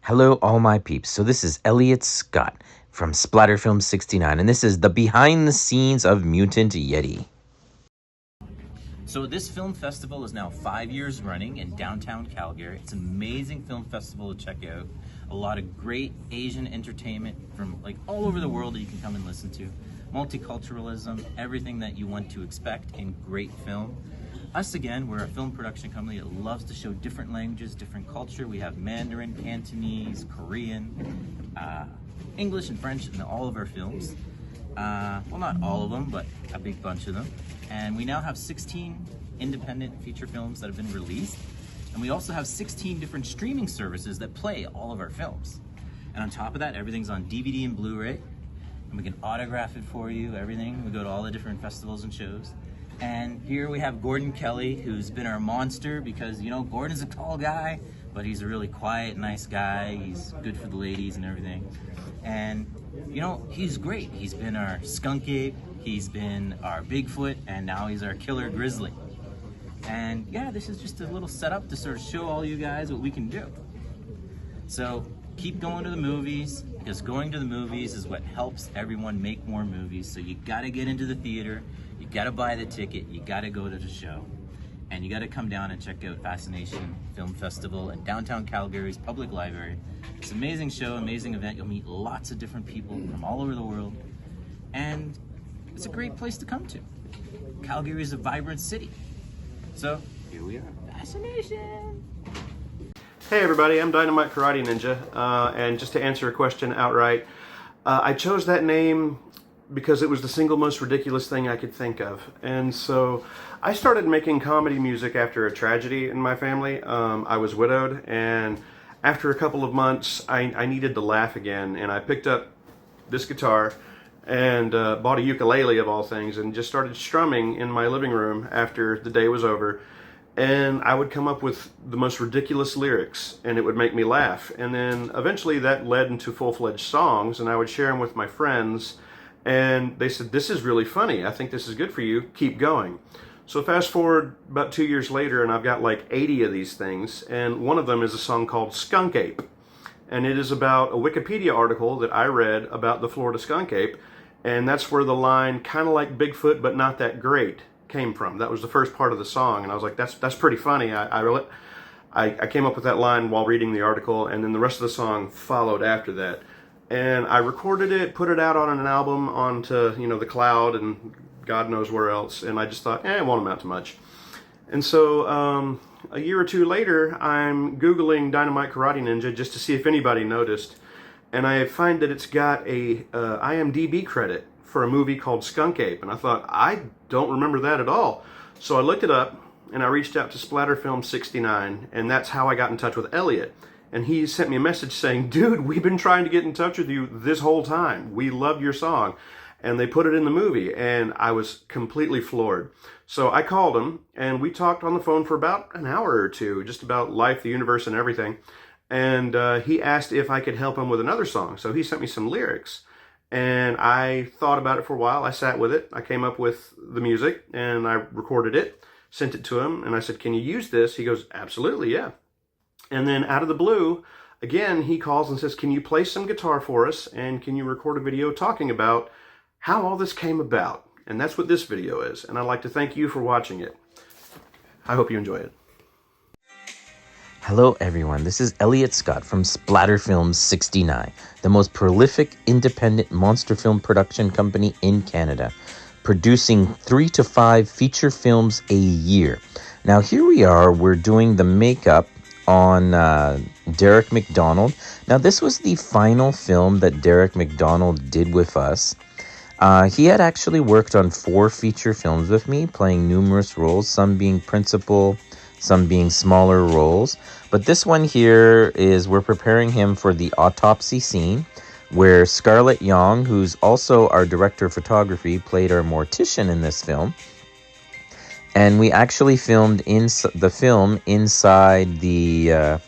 Hello, all my peeps. So this is Elliot Scott from Splatterfilm 69, and this is the behind the scenes of Mutant Yeti. So this film festival is now 5 years running in downtown Calgary. It's an amazing film festival to check out. A lot of great Asian entertainment from like all over the world that you can come and listen to. Multiculturalism, everything that you want to expect in great film. Us again, we're a film production company that loves to show different languages, different culture. We have Mandarin, Cantonese, Korean, English and French in all of our films. Well, not all of them, but a big bunch of them. And we now have 16 independent feature films that have been released. And we also have 16 different streaming services that play all of our films. And on top of that, everything's on DVD and Blu-ray. And we can autograph it for you, everything. We go to all the different festivals and shows. And here we have Gordon Kelly, who's been our monster because, you know, Gordon's a tall guy, but he's a really quiet, nice guy. He's good for the ladies and everything. And, you know, he's great. He's been our skunk ape, he's been our Bigfoot, and now he's our killer grizzly. And yeah, this is just a little setup to sort of show all you guys what we can do. So keep going to the movies, because going to the movies is what helps everyone make more movies. So you gotta get into the theater, you gotta buy the ticket, you gotta go to the show. And you gotta come down and check out Fascination Film Festival in downtown Calgary's public library. It's an amazing show, amazing event. You'll meet lots of different people from all over the world. And it's a great place to come to. Calgary is a vibrant city. So here we are, Fascination. Hey everybody, I'm Dynamite Karate Ninja, and just to answer a question outright, I chose that name because it was the single most ridiculous thing I could think of. And so I started making comedy music after a tragedy in my family. I was widowed, and after a couple of months I needed to laugh again, and I picked up this guitar and bought a ukulele of all things and just started strumming in my living room after the day was over. And I would come up with the most ridiculous lyrics, and it would make me laugh. And then eventually that led into full-fledged songs, and I would share them with my friends, and they said, "This is really funny. I think this is good for you. Keep going." So fast forward about 2 years later, and I've got like 80 of these things, and one of them is a song called Skunk Ape. And it is about a Wikipedia article that I read about the Florida skunk ape, and that's where the line, "kind of like Bigfoot, but not that great," came from. That was the first part of the song, and I was like, that's pretty funny. I came up with that line while reading the article, and then the rest of the song followed after that. And I recorded it, put it out on an album onto, you know, the cloud and God knows where else, and I just thought, it won't amount to much. And so a year or two later, I'm Googling Dynamite Karate Ninja just to see if anybody noticed, and I find that it's got a IMDb credit for a movie called Skunk Ape, and I thought, I don't remember that at all. So I looked it up, and I reached out to Splatterfilm 69, and that's how I got in touch with Elliot. And he sent me a message saying, "Dude, we've been trying to get in touch with you this whole time. We loved your song." And they put it in the movie, and I was completely floored. So I called him, and we talked on the phone for about an hour or two, just about life, the universe, and everything. And he asked if I could help him with another song, so he sent me some lyrics. And I thought about it for a while. I sat with it. I came up with the music, and I recorded it, sent it to him, and I said, "Can you use this?" He goes, "Absolutely, yeah." And then out of the blue, again, he calls and says, "Can you play some guitar for us, and can you record a video talking about how all this came about?" And that's what this video is, and I'd like to thank you for watching it. I hope you enjoy it. Hello everyone, this is Elliot Scott from Splatterfilm 69, the most prolific independent monster film production company in Canada, producing 3 to 5 feature films a year. Now here we are, we're doing the makeup on Derek McDonald. Now this was the final film that Derek McDonald did with us. He had actually worked on 4 feature films with me, playing numerous roles, some being principal, some being smaller roles. But this one here is, we're preparing him for the autopsy scene, where Scarlett Young, who's also our director of photography, played our mortician in this film. And we actually filmed the film inside the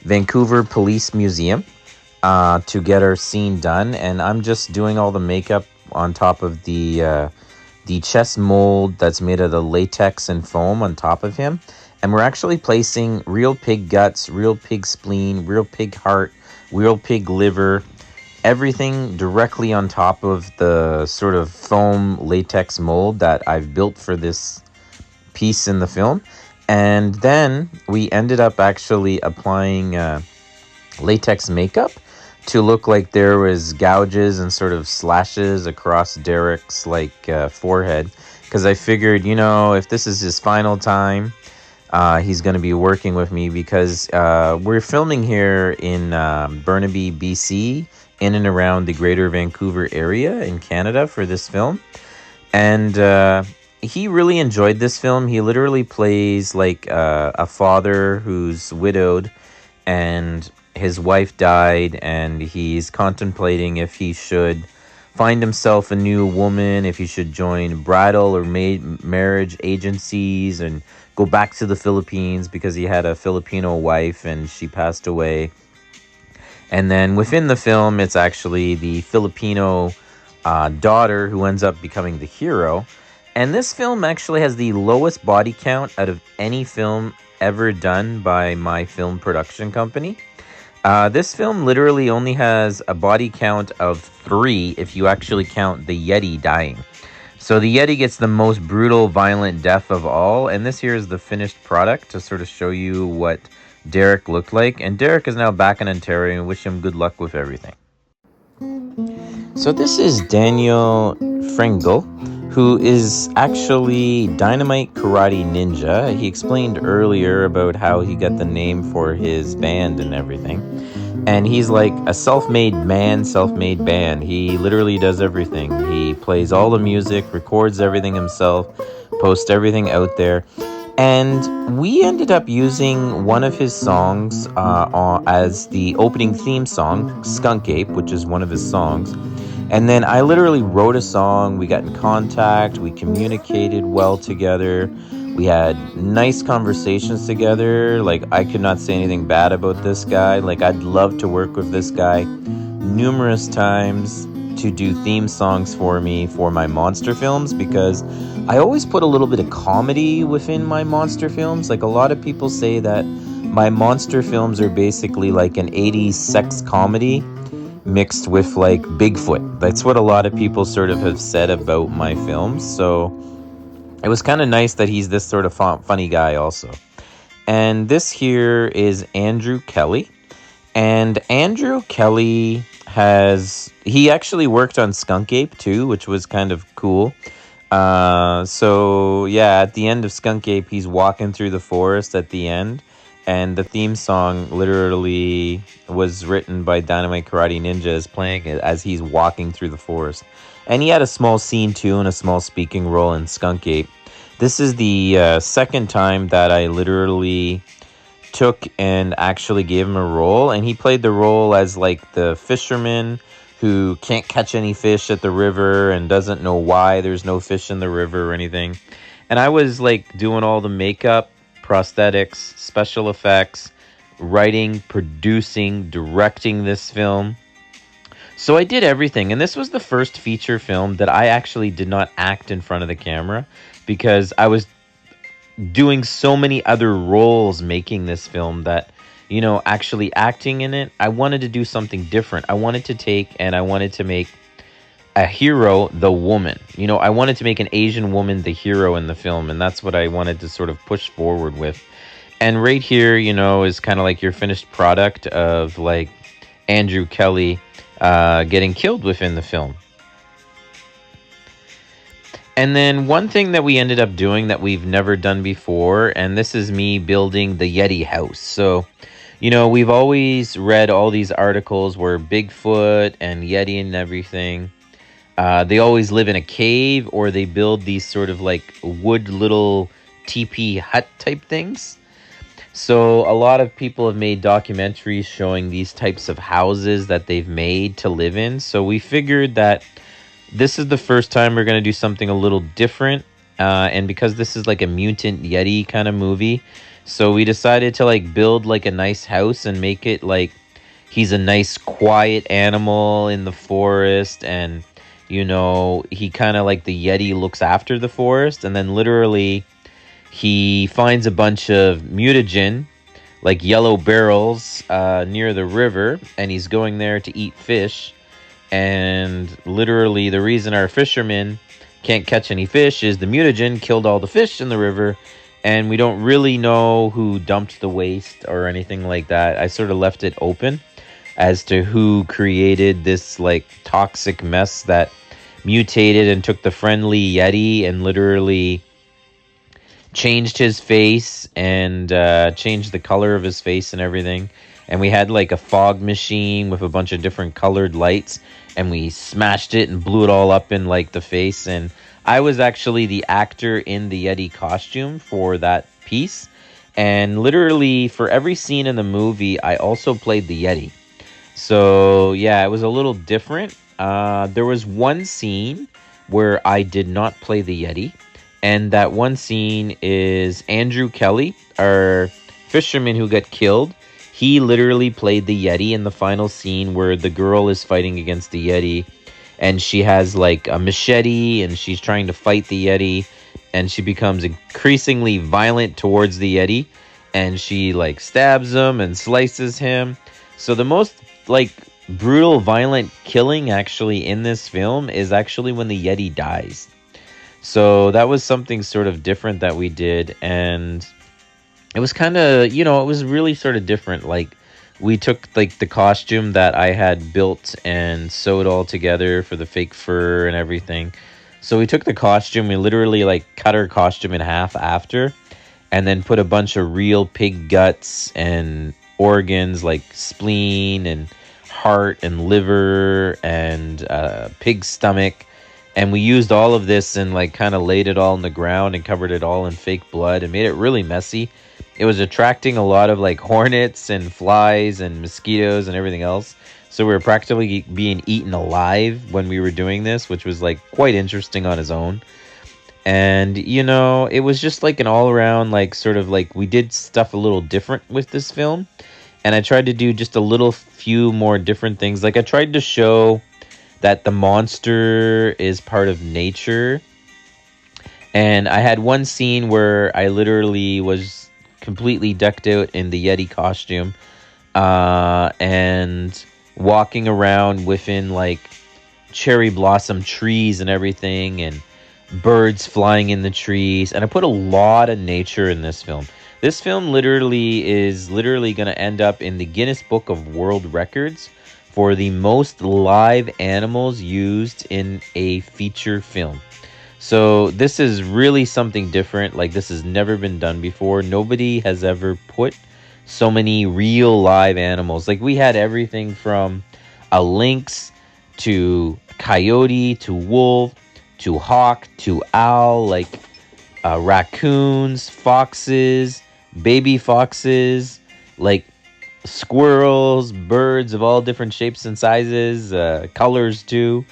Vancouver Police Museum to get our scene done. And I'm just doing all the makeup on top of the chest mold that's made of the latex and foam on top of him. And we're actually placing real pig guts, real pig spleen, real pig heart, real pig liver, everything directly on top of the sort of foam latex mold that I've built for this piece in the film. And then we ended up actually applying latex makeup to look like there was gouges and sort of slashes across Derek's forehead, because I figured, if this is his final time, he's going to be working with me, because we're filming here in Burnaby, BC, in and around the Greater Vancouver area in Canada for this film. And he really enjoyed this film. He literally plays like a father who's widowed and his wife died, and he's contemplating if he should find himself a new woman, if he should join bridal or marriage agencies and go back to the Philippines, because he had a Filipino wife and she passed away. And then within the film, it's actually the Filipino daughter who ends up becoming the hero. And this film actually has the lowest body count out of any film ever done by my film production company. This film literally only has a body count of 3 if you actually count the Yeti dying. So the Yeti gets the most brutal, violent death of all. And this here is the finished product to sort of show you what Derek looked like. And Derek is now back in Ontario, and wish him good luck with everything. So this is Daniel Frengel, who is actually Dynamite Karate Ninja. He explained earlier about how he got the name for his band and everything. And he's like a self-made man, self-made band. He literally does everything. He plays all the music, records everything himself, posts everything out there. And we ended up using one of his songs as the opening theme song, Skunk Ape, which is one of his songs. And then I literally wrote a song, we got in contact, we communicated well together, we had nice conversations together. Like, I could not say anything bad about this guy. Like, I'd love to work with this guy numerous times to do theme songs for me for my monster films, because I always put a little bit of comedy within my monster films. Like, a lot of people say that my monster films are basically like an 80s sex comedy mixed with like Bigfoot. That's what a lot of people sort of have said about my films. So it was kind of nice that he's this sort of funny guy also. And this here is Andrew Kelly. And Andrew Kelly he actually worked on Skunk Ape too, which was kind of cool. So yeah, at the end of Skunk Ape, he's walking through the forest at the end. And the theme song literally was written by Dynamite Karate Ninja, is playing it as he's walking through the forest. And he had a small scene too, and a small speaking role in Skunk Ape. This is the second time that I literally took and actually gave him a role. And he played the role as like the fisherman who can't catch any fish at the river and doesn't know why there's no fish in the river or anything. And I was like doing all the makeup, prosthetics, special effects, writing, producing, directing this film. So I did everything. And this was the first feature film that I actually did not act in front of the camera, because I was doing so many other roles making this film that, actually acting in it, I wanted to do something different. I wanted to make a hero the woman. I wanted to make an Asian woman the hero in the film, and that's what I wanted to sort of push forward with. And right here, is kind of like your finished product of like Andrew Kelly getting killed within the film. And then one thing that we ended up doing that we've never done before, and this is me building the Yeti house. So, we've always read all these articles where Bigfoot and Yeti and everything, they always live in a cave, or they build these sort of like wood little teepee hut type things. So a lot of people have made documentaries showing these types of houses that they've made to live in. So we figured that this is the first time we're going to do something a little different. And because this is like a Mutant Yeti kind of movie, so we decided to like build like a nice house and make it like he's a nice quiet animal in the forest, and he kind of like the Yeti looks after the forest, and then literally he finds a bunch of mutagen, like yellow barrels, near the river, and he's going there to eat fish. And literally, the reason our fishermen can't catch any fish is the mutagen killed all the fish in the river, and we don't really know who dumped the waste or anything like that. I sort of left it open as to who created this like toxic mess that mutated and took the friendly Yeti and literally changed his face and changed the color of his face and everything. And we had like a fog machine with a bunch of different colored lights, and we smashed it and blew it all up in like the face. And I was actually the actor in the Yeti costume for that piece. And literally for every scene in the movie, I also played the Yeti. So yeah, it was a little different. There was one scene where I did not play the Yeti. And that one scene is Andrew Kelly, our fisherman who got killed. He literally played the Yeti in the final scene where the girl is fighting against the Yeti. And she has like a machete and she's trying to fight the Yeti. And she becomes increasingly violent towards the Yeti. And she like stabs him and slices him. So the most like brutal, violent killing actually in this film is actually when the Yeti dies. So that was something sort of different that we did. And it was kind of, you know, it was really sort of different. Like we took like the costume that I had built and sewed all together for the fake fur and everything. So we took the costume, we literally like cut our costume in half after, and then put a bunch of real pig guts and organs like spleen and heart and liver and pig stomach. And we used all of this and like kind of laid it all on the ground and covered it all in fake blood and made it really messy. It was attracting a lot of like hornets and flies and mosquitoes and everything else. So we were practically being eaten alive when we were doing this, which was like quite interesting on its own. And, you know, it was just like an all around like sort of like we did stuff a little different with this film. And I tried to do just a little few more different things. Like I tried to show that the monster is part of nature. And I had one scene where I literally was completely decked out in the Yeti costume and walking around within like cherry blossom trees and everything and birds flying in the trees. And I put a lot of nature in this film. This film literally is literally going to end up in the Guinness Book of World Records for the most live animals used in a feature film. So this is really something different. Like this has never been done before. Nobody has ever put so many real live animals. Like we had everything from a lynx to coyote to wolf to hawk to owl, like raccoons, foxes, baby foxes, like squirrels, birds of all different shapes and sizes, colors too.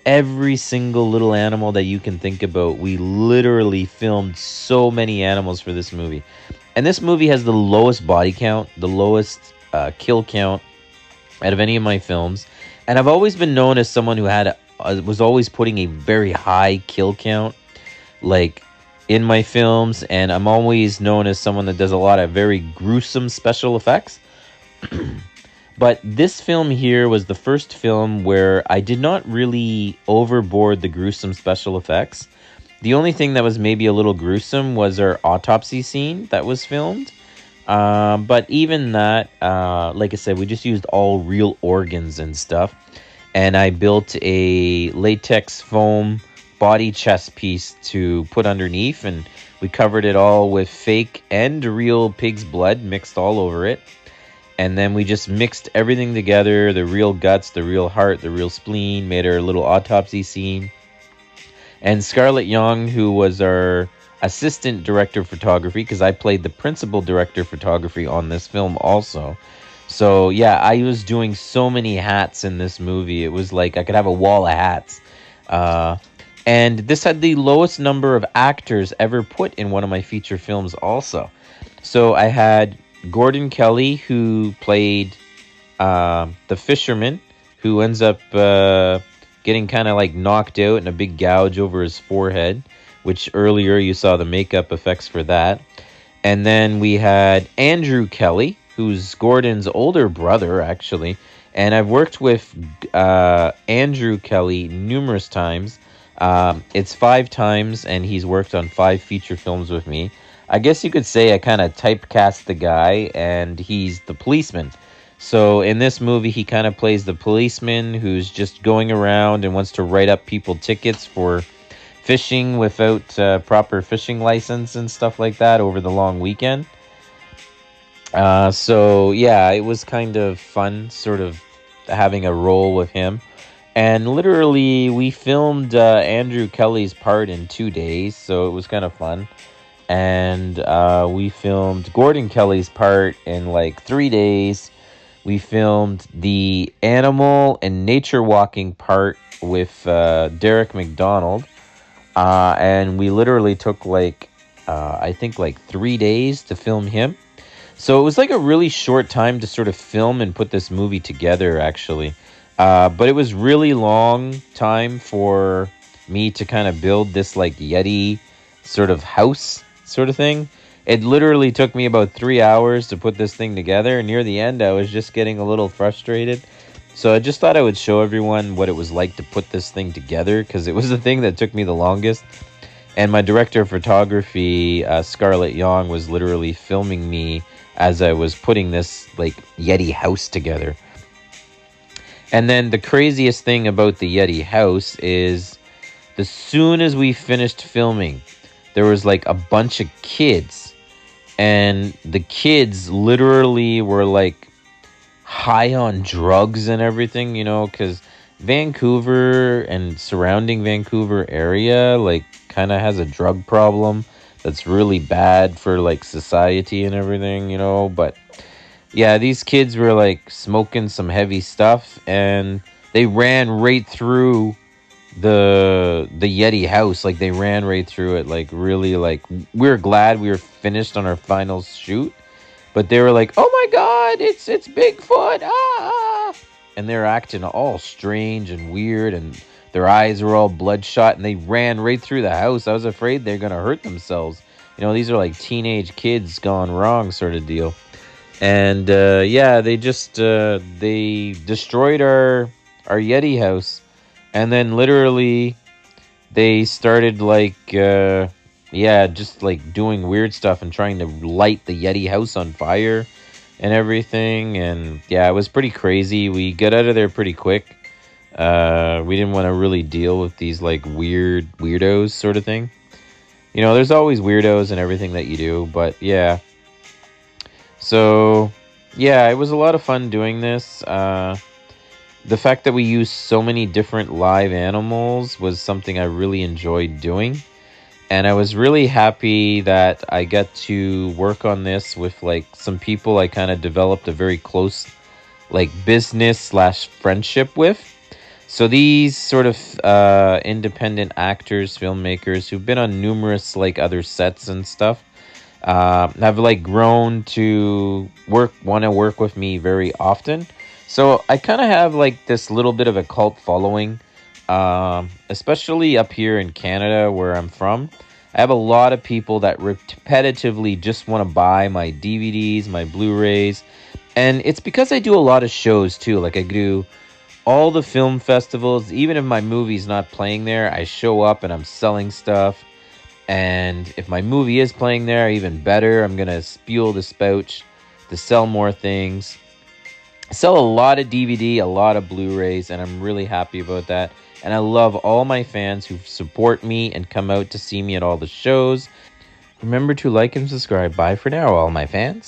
Every single little animal that you can think about. We literally filmed so many animals for this movie. And this movie has the lowest body count, the lowest kill count out of any of my films. And I've always been known as someone who was always putting a very high kill count, like in my films, and I'm always known as someone that does a lot of very gruesome special effects. But this film here was the first film where I did not really overboard the gruesome special effects. The only thing that was maybe a little gruesome was our autopsy scene that was filmed. But even that, like I said, we just used all real organs and stuff. And I built a latex foam body chest piece to put underneath, and we covered it all with fake and real pig's blood mixed all over it. And then we just mixed everything together, the real guts, the real heart, the real spleen, made our little autopsy scene. And Scarlett Young, who was our assistant director of photography, because I played the principal director of photography on this film also. So yeah, I was doing so many hats in this movie. It was like I could have a wall of hats. And this had the lowest number of actors ever put in one of my feature films also. So I had Gordon Kelly, who played the fisherman, who ends up getting kind of like knocked out and a big gouge over his forehead. which earlier you saw the makeup effects for that. And then we had Andrew Kelly, who's Gordon's older brother, actually. And I've worked with Andrew Kelly numerous times. It's 5 times, and he's worked on 5 feature films with me. I guess you could say I kind of typecast the guy, and he's the policeman. So in this movie, he kind of plays the policeman who's just going around and wants to write up people tickets for fishing without proper fishing license and stuff like that over the long weekend. So yeah, it was kind of fun sort of having a role with him. And literally we filmed Andrew Kelly's part in 2 days, so it was kind of fun. And we filmed Gordon Kelly's part in like 3 days. We filmed the animal and nature walking part with Derek McDonald. And we literally took I think 3 days to film him. So it was like a really short time to sort of film and put this movie together, actually. But it was really long time for me to kind of build this like Yeti sort of house sort of thing. It literally took me about 3 hours to put this thing together. And near the end, I was just getting a little frustrated. So I just thought I would show everyone what it was like to put this thing together, because it was the thing that took me the longest. And my director of photography, Scarlett Young, was literally filming me as I was putting this like Yeti house together. And then the craziest thing about the Yeti house is, as soon as we finished filming, there was like a bunch of kids. And the kids literally were like high on drugs and everything, you know, because Vancouver and surrounding Vancouver area like kind of has a drug problem that's really bad for like society and everything, you know. But yeah, these kids were like smoking some heavy stuff, and they ran right through the Yeti house. Like they ran right through it, like really, like we were glad we were finished on our final shoot. But they were like, "Oh my God, it's Bigfoot!" Ah! And they're acting all strange and weird, and their eyes were all bloodshot, and they ran right through the house. I was afraid they're gonna hurt themselves. You know, these are like teenage kids gone wrong, sort of deal. And yeah, they just they destroyed our Yeti house, and then literally they started like yeah, just like doing weird stuff and trying to light the Yeti house on fire and everything. And yeah, it was pretty crazy. We got out of there pretty quick. We didn't want to really deal with these like weirdos sort of thing. You know, there's always weirdos in everything that you do, but yeah. So yeah, it was a lot of fun doing this. The fact that we used so many different live animals was something I really enjoyed doing. And I was really happy that I got to work on this with like some people I kind of developed a very close like business/friendship with. So these sort of independent actors, filmmakers who've been on numerous like other sets and stuff have like grown to want to work with me very often. So I kind of have like this little bit of a cult following. Especially up here in Canada where I'm from. I have a lot of people that repetitively just want to buy my DVDs, my Blu-rays. And it's because I do a lot of shows too. Like I do all the film festivals. Even if my movie's not playing there, I show up and I'm selling stuff. And if my movie is playing there, even better, I'm going to spew the spout to sell more things. I sell a lot of DVD, a lot of Blu-rays, and I'm really happy about that. And I love all my fans who support me and come out to see me at all the shows. Remember to like and subscribe. Bye for now, all my fans.